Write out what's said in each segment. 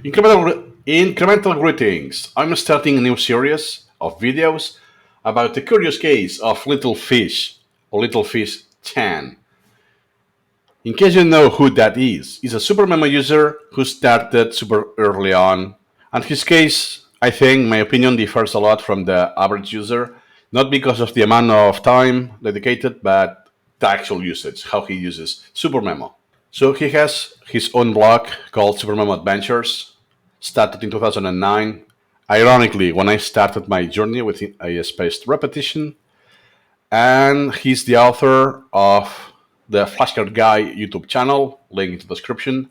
Incremental greetings. I'm starting a new series of videos about the curious case of Littlefish or Littlefish Chan. In case you know who that is, he's a SuperMemo user who started super early on. And his case, I think, my opinion, differs a lot from the average user, not because of the amount of time dedicated, but the actual usage, how he uses SuperMemo. So he has his own blog called SuperMemo Adventures, started in 2009. Ironically, when I started my journey with AI-spaced repetition, and he's the author of the Flashcard Guy YouTube channel, link in the description,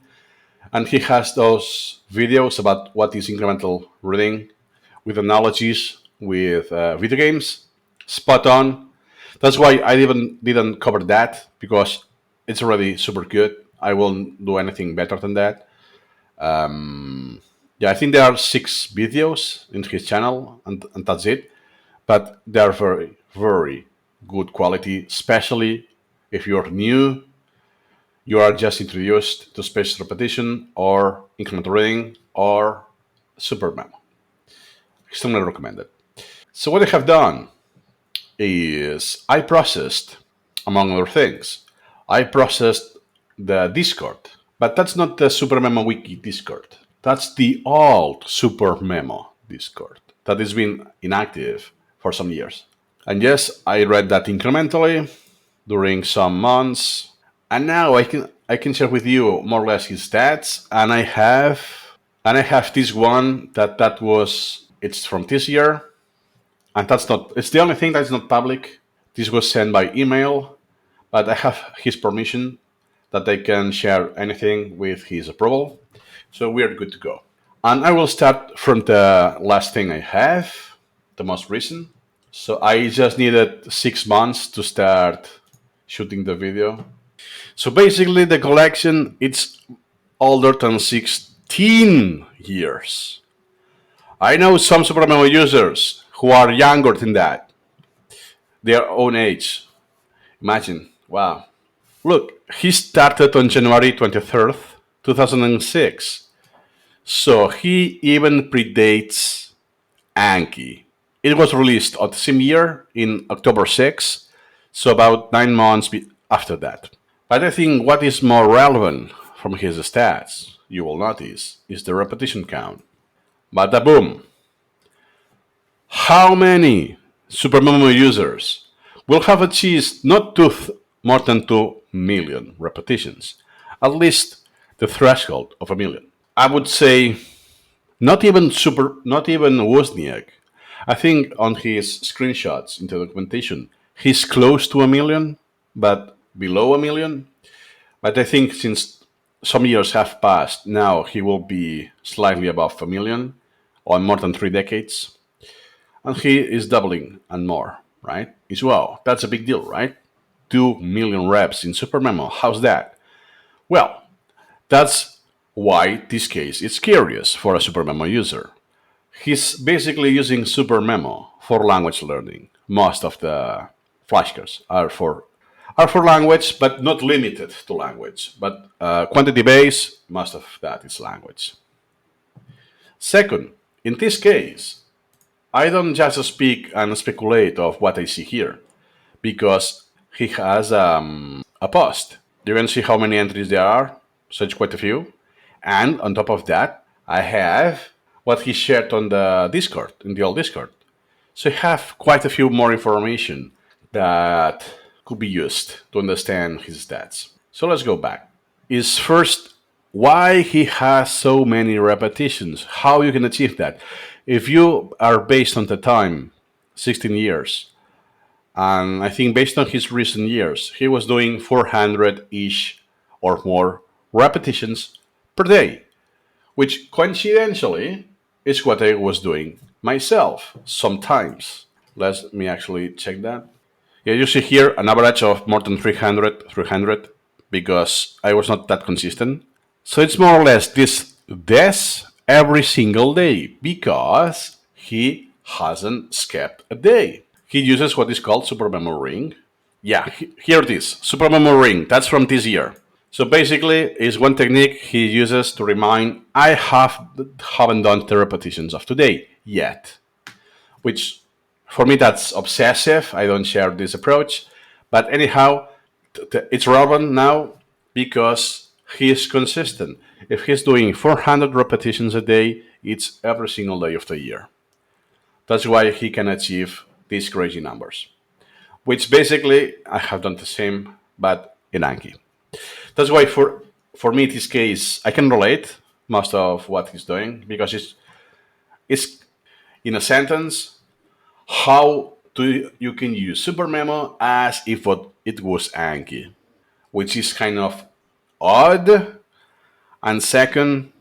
and he has those videos about what is incremental reading with analogies with video games. Spot on. That's why I even didn't cover that because it's already super good. I won't do anything better than that. Yeah, I think there are 6 videos in his channel, and that's it. But they are very, very good quality, especially if you're new, you are just introduced to spaced repetition or incremental reading or SuperMemo. Extremely recommended. So what I have done is I processed, among other things, I processed the Discord, but that's not the SuperMemo Wiki Discord. That's the old SuperMemo Discord that has been inactive for some years. And yes, I read that incrementally during some months, and now I can share with you more or less his stats. And I have this one that was it's from this year, and that's not it's the only thing that's not public. This was sent by email, but I have his permission that I can share anything with his approval. So we are good to go. And I will start from the last thing I have, the most recent. So I just needed 6 months to start shooting the video. So basically, the collection it's older than 16 years. I know some SuperMemo users who are younger than that, their own age. Imagine, wow. Look, he started on January 23rd, 2006. So he even predates Anki. It was released on the same year in October 6th, so about 9 months after that. But I think what is more relevant from his stats, you will notice, is the repetition count. Bada boom! How many SuperMemo users will have achieved not more than 2 million repetitions? At least the threshold of a million. I would say not even Wozniak. I think on his screenshots into documentation, he's close to a million, but below a million. But I think since some years have passed, now he will be slightly above a million, or more than 3 decades, and he is doubling and more. Right? Is wow, that's a big deal, right? 2 million reps in SuperMemo. How's that? Well, that's why this case is curious for a SuperMemo user. He's basically using SuperMemo for language learning. Most of the flashcards are for language, but not limited to language. But quantity base, most of that is language. Second, in this case, I don't just speak and speculate of what I see here, because he has a post. You can see how many entries there are, so it's quite a few. And on top of that, I have what he shared on the Discord, in the old Discord. So I have quite a few more information that could be used to understand his stats. So let's go back. Is first why he has so many repetitions, how you can achieve that. If you are based on the time, 16 years, and I think based on his recent years, he was doing 400-ish or more repetitions per day, which coincidentally is what I was doing myself sometimes. Let me actually check that. Yeah, you see here an average of more than 300, because I was not that consistent. So it's more or less this every single day because he hasn't skipped a day. He uses what is called SuperMemo Ring. Yeah, here it is, SuperMemo Ring. That's from this year. So basically, is one technique he uses to remind haven't done the repetitions of today yet, which for me that's obsessive. I don't share this approach, but anyhow, it's relevant now because he is consistent. If he's doing 400 repetitions a day, it's every single day of the year. That's why he can achieve these crazy numbers, which basically I have done the same, but in Anki. That's why for me, in this case, I can relate most of what he's doing because it's in a sentence how you can use SuperMemo as if it was Anki, which is kind of odd, and second,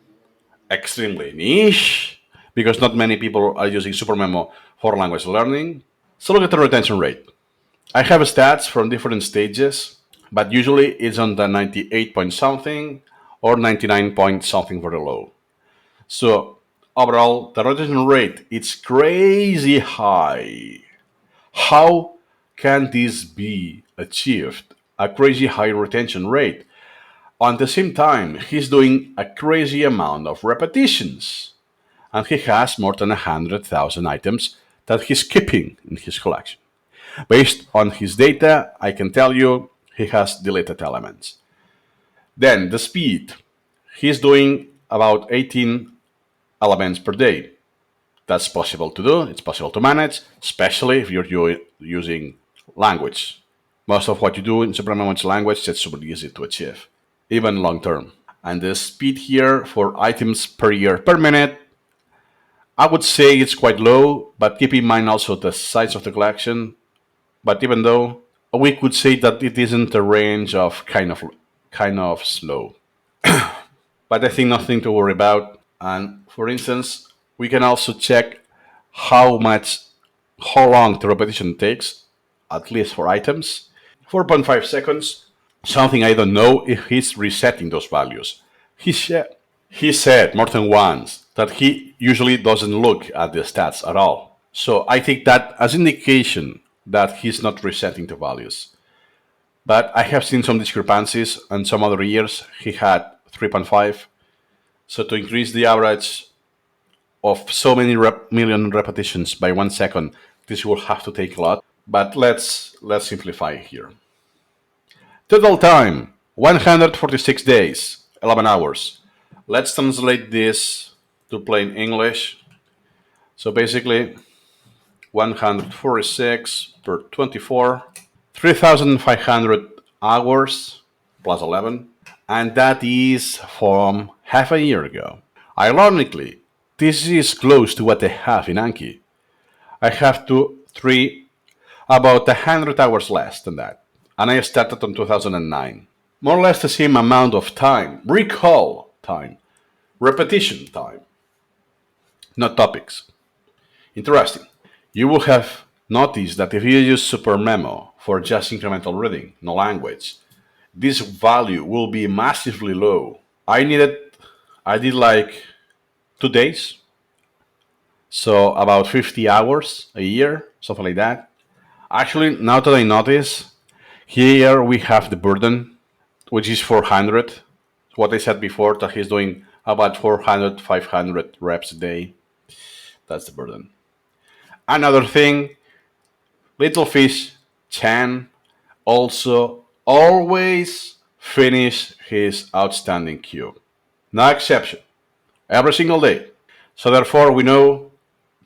extremely niche because not many people are using SuperMemo for language learning. So look at the retention rate. I have stats from different stages, but usually it's on the 98 point something or 99 point something very low. So overall, the retention rate is crazy high. How can this be achieved? A crazy high retention rate. At the same time, he's doing a crazy amount of repetitions, and he has more than 100,000 items that he's keeping in his collection. Based on his data, I can tell you he has deleted elements. Then the speed. He's doing about 18 elements per day. That's possible to do, it's possible to manage, especially if you're using language. Most of what you do in SuperMemo language is super easy to achieve, even long term. And the speed here for items per year per minute, I would say it's quite low, but keep in mind also the size of the collection. But even though we could say that it isn't a range of kind of slow. But I think nothing to worry about. And for instance, we can also check how long the repetition takes, at least for items. 4.5 seconds. Something I don't know if he's resetting those values. He said more than once that he usually doesn't look at the stats at all. So I take that as indication that he's not resetting the values. But I have seen some discrepancies, and some other years he had 3.5. So to increase the average of so many million repetitions by 1 second, this will have to take a lot. But let's simplify here. Total time 146 days, 11 hours. Let's translate this to plain English. So basically, 146 per 24, 3,500 hours plus 11, and that is from half a year ago. Ironically, this is close to what I have in Anki. I have about 100 hours less than that, and I started in 2009. More or less the same amount of time, recall time, repetition time, not topics. Interesting. You will have noticed that if you use SuperMemo for just incremental reading, no language, this value will be massively low. I did like 2 days, so about 50 hours a year, something like that. Actually, now that I notice, here we have the burden, which is 400. What I said before, that he's doing about 400, 500 reps a day. That's the burden. Another thing, Littlefish Chan also always finish his outstanding cube. No exception. Every single day. So therefore we know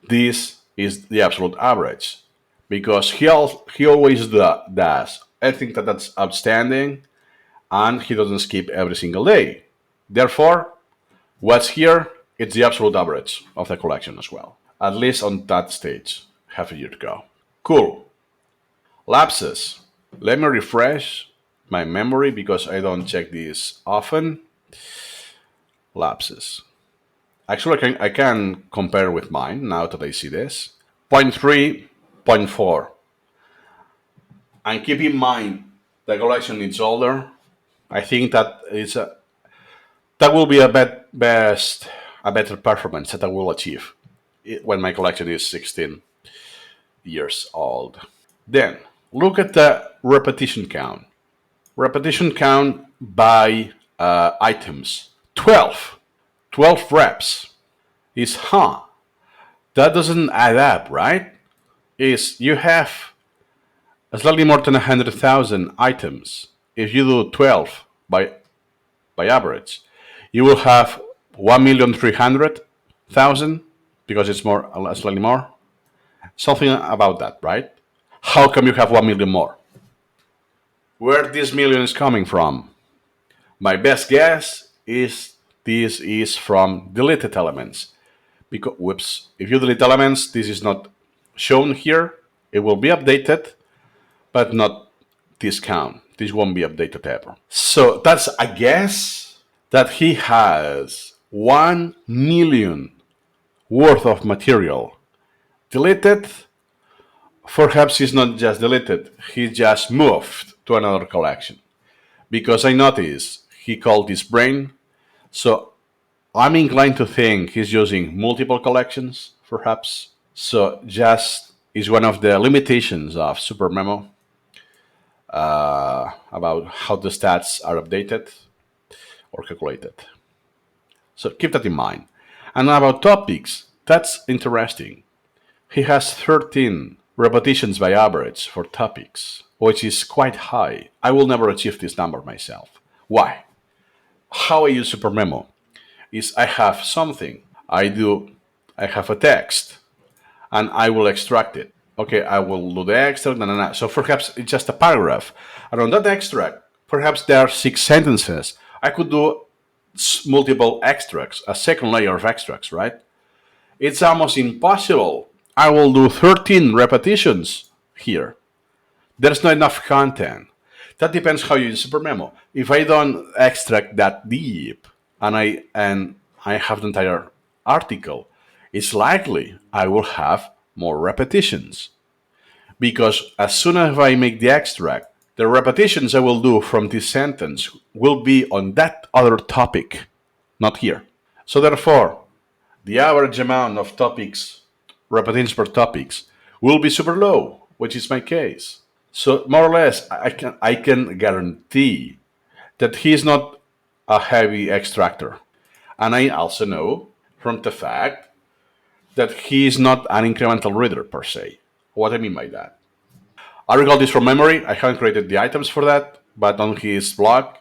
this is the absolute average. Because he always does everything that's outstanding, and he doesn't skip every single day. Therefore, what's here? It's the absolute average of the collection as well. At least on that stage, half a year to go. Cool. Lapses. Let me refresh my memory because I don't check this often. Lapses. Actually, I can compare with mine now that I see this. 0.3, 0.4. And keep in mind, the collection is older. I think that will be a better performance that I will achieve when my collection is 16 years old. Then look at the repetition count. Repetition count by items. 12. 12 reps is, that doesn't add up, right? Is you have slightly more than 100,000 items. If you do 12 by average, you will have 1,300,000 because it's more, slightly more. Something about that, right? How come you have 1 million more? Where this million is coming from? My best guess is this is from deleted elements. Because, whoops, if you delete elements, this is not shown here. It will be updated, but not this count. This won't be updated ever. So that's a guess that he has 1 million worth of material deleted. Perhaps he's not just deleted, he just moved to another collection. Because I noticed he called this brain, so I'm inclined to think he's using multiple collections, perhaps. So just is one of the limitations of SuperMemo about how the stats are updated or calculated. So keep that in mind. And about topics, that's interesting. He has 13 repetitions by average for topics, which is quite high. I will never achieve this number myself. Why? How I use SuperMemo is I have something. I have a text, and I will extract it. Okay, I will do the extract, so perhaps it's just a paragraph. And on that extract, perhaps there are 6 sentences. I could do multiple extracts, a second layer of extracts, right? It's almost impossible. I will do 13 repetitions here. There's not enough content. That depends how you use SuperMemo. If I don't extract that deep and I have the entire article, it's likely I will have more repetitions. Because as soon as I make the extract, the repetitions I will do from this sentence will be on that other topic, not here. So therefore, the average amount of topics, repetitions per topics, will be super low, which is my case. So more or less, I can guarantee that he is not a heavy extractor. And I also know from the fact that he is not an incremental reader per se. What I mean by that? I recall this from memory. I haven't created the items for that, but on his blog,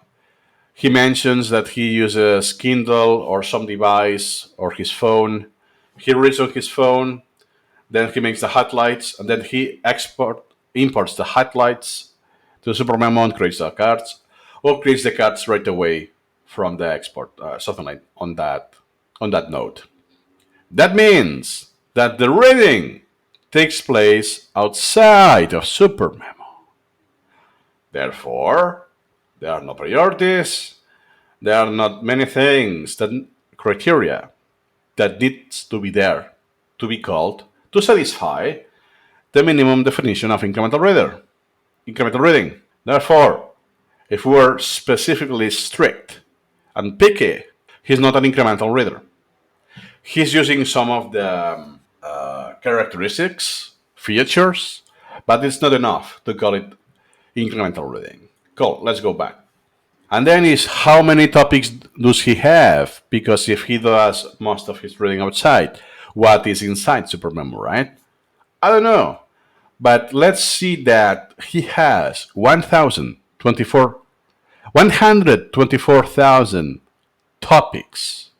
he mentions that he uses Kindle or some device or his phone. He reads on his phone, then he makes the highlights, and then he imports the highlights to SuperMemo and creates the cards, or creates the cards right away from the export, something like on that node. That means that the reading takes place outside of SuperMemo. Therefore, there are no priorities. There are not many things, criteria that needs to be there to be called to satisfy the minimum definition of incremental reading. Therefore, if we're specifically strict and picky, he's not an incremental reader. He's using some of the characteristics, features, but it's not enough to call it incremental reading. Cool, let's go back. And then is how many topics does he have? Because if he does most of his reading outside, what is inside SuperMemo, right? I don't know. But let's see that he has 124,000 topics.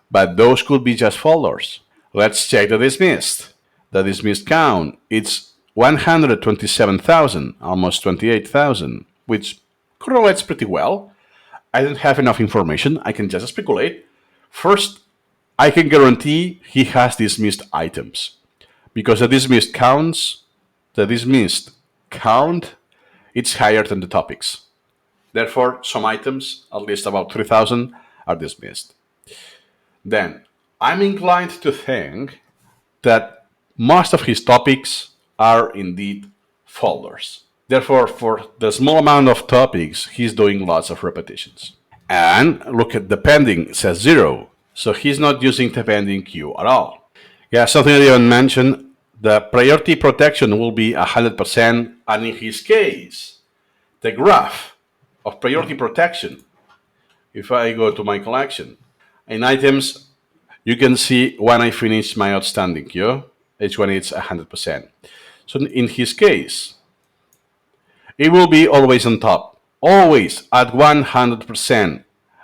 But those could be just folders. Let's check the dismissed. The dismissed count, it's 127,000, almost 28,000, which correlates pretty well. I don't have enough information. I can just speculate. First, I can guarantee he has dismissed items. Because the dismissed count, it's higher than the topics. Therefore, some items, at least about 3,000, are dismissed. Then, I'm inclined to think that most of his topics are indeed folders. Therefore, for the small amount of topics, he's doing lots of repetitions. And look at the pending, it says 0. So he's not using the pending queue at all. Yeah, something I didn't mention, the priority protection will be 100%, and in his case, the graph of priority protection. If I go to my collection, in items, you can see when I finish my outstanding queue, it's when it's 100%. So in his case, it will be always on top, always at 100%.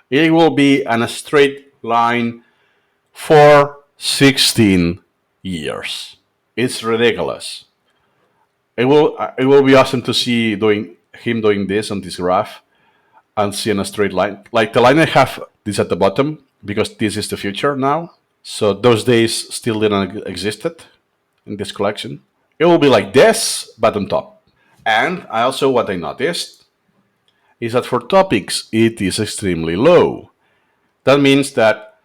It will be on a straight line for 16 years. It's ridiculous. It will be awesome to see doing this on this graph and see in a straight line. Like the line I have this at the bottom because this is the future now. So those days still didn't existed in this collection. It will be like this, but on top. And I also what I noticed is that for topics it is extremely low. That means that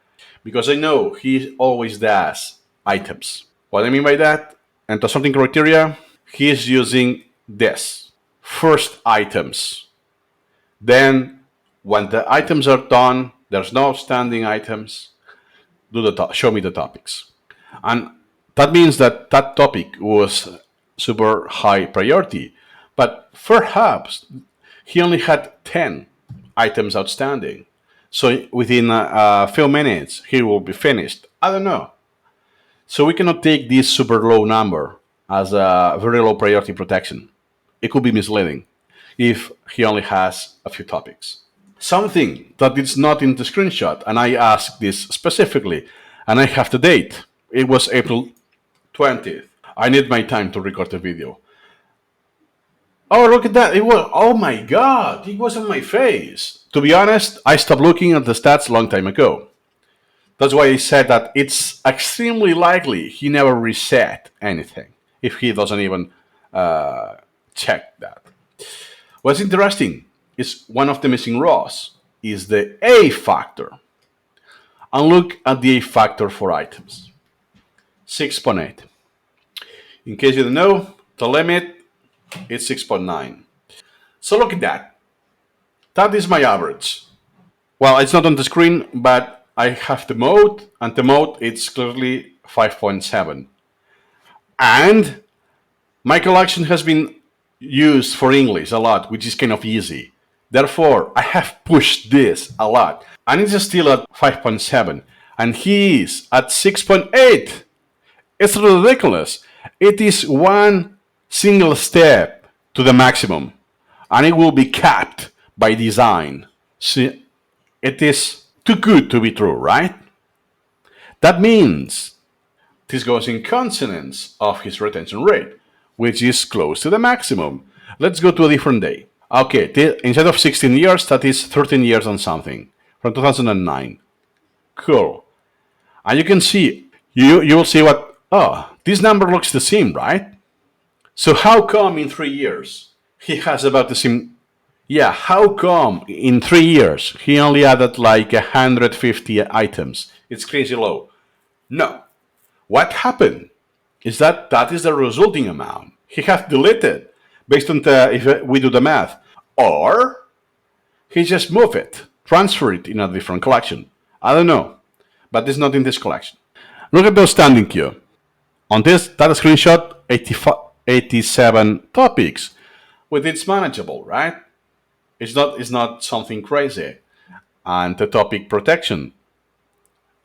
because I know he always does items. What I mean by that, and to something criteria, he is using this first items. Then, when the items are done, there's no outstanding items. Show me the topics, and that means that that topic was super high priority. But perhaps he only had 10 items outstanding. So within a few minutes, he will be finished. I don't know. So we cannot take this super low number as a very low priority protection. It could be misleading if he only has a few topics. Something that is not in the screenshot, and I asked this specifically, and I have the date. It was April 20th. I need my time to record the video. Oh, look at that. It was, oh my God, it was on my face. To be honest, I stopped looking at the stats a long time ago. That's why I said that it's extremely likely he never reset anything if he doesn't even check that. What's interesting is one of the missing rows is the A factor. And look at the A factor for items. 6.8. In case you don't know, the limit is 6.9. So look at that. That is my average. Well, it's not on the screen, but I have the mode, and the mode it's clearly 5.7. And my collection has been used for English a lot, which is kind of easy. Therefore, I have pushed this a lot. And it's still at 5.7. And he is at 6.8. It's ridiculous. It is one single step to the maximum. And it will be capped by design. See, it is too good to be true, right? That means this goes in consonance of his retention rate, which is close to the maximum. Let's go to a different day. Okay, instead of 16 years, that is 13 years on something, from 2009. Cool. And you can see, you will see what, oh, this number looks the same, right? So how come in 3 years he has about the same, yeah, how come in 3 years he only added like 150 items? It's crazy low. No. What happened is that is the resulting amount. He has deleted based on if we do the math. Or he just moved it, transfer it in a different collection. I don't know, but it's not in this collection. Look at the standing queue. On this data screenshot, 87 topics, with it's manageable, right? It's not something crazy. And the topic protection,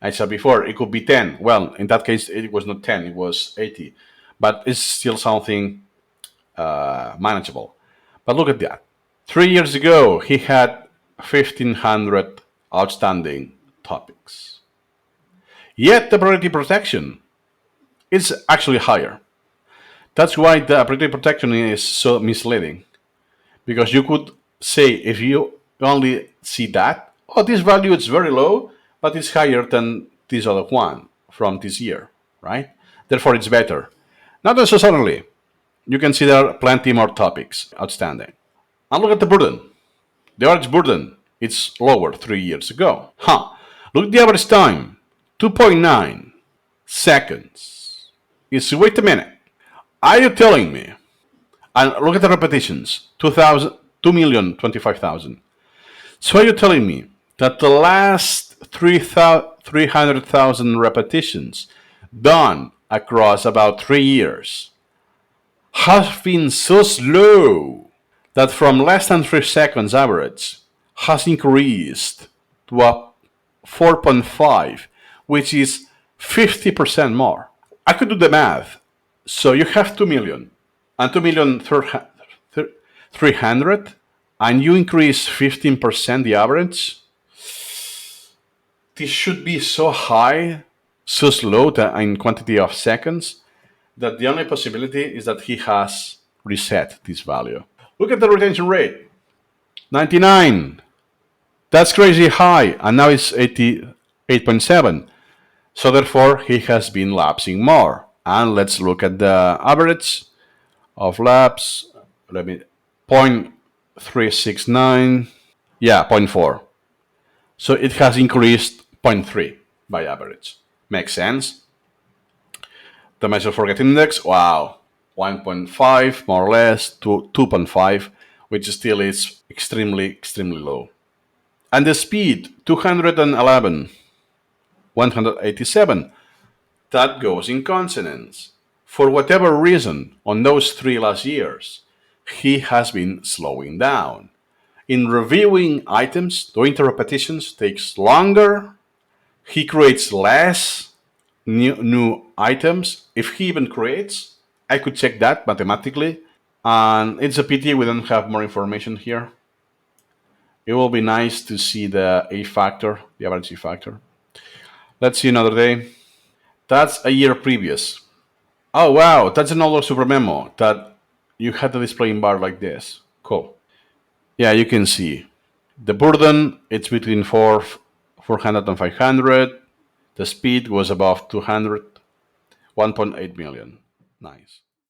I said before, it could be 10. Well, in that case, it was not 10, it was 80. But it's still something manageable. But look at that. 3 years ago, he had 1,500 outstanding topics. Yet the priority protection is actually higher. That's why the priority protection is so misleading. Because you could say, if you only see that, oh, this value is very low, but it's higher than this other one from this year, right? Therefore, it's better. Not necessarily. You can see there are plenty more topics outstanding. And look at the burden. The average burden is lower 3 years ago. Look at the average time. 2.9 seconds. Wait a minute. Are you telling me? And look at the repetitions. 2,025,000. So are you telling me that the last 300,000 repetitions done across about 3 years have been so slow that from less than 3 seconds average has increased to a 4.5, which is 50% more. I could do the math. So you have 2 million and 2 million 300, and you increase 15% the average. This should be so high, so slow in quantity of seconds, that the only possibility is that he has reset this value. Look at the retention rate, 99. That's crazy high, and now it's 88.7. So therefore, he has been lapsing more. And let's look at the average of laps. Let me 0.369. Yeah, zero point 0.4. So it has increased 0.3 by average. Makes sense. The measure for get index, wow, 1.5 more or less to 2.5, which still is extremely low. And the speed, 211, 187, that goes in consonance. For whatever reason, on those 3 last years, he has been slowing down. In reviewing items, doing the repetitions takes longer. He creates less new items. If he even creates, I could check that mathematically. And it's a pity we don't have more information here. It will be nice to see the A factor, the average A factor. Let's see another day. That's a year previous. Oh wow, that's another SuperMemo that you had the displaying bar like this. Cool. Yeah, you can see the burden. It's between 400 and 500. The speed was above 200. 1.8 million. Nice.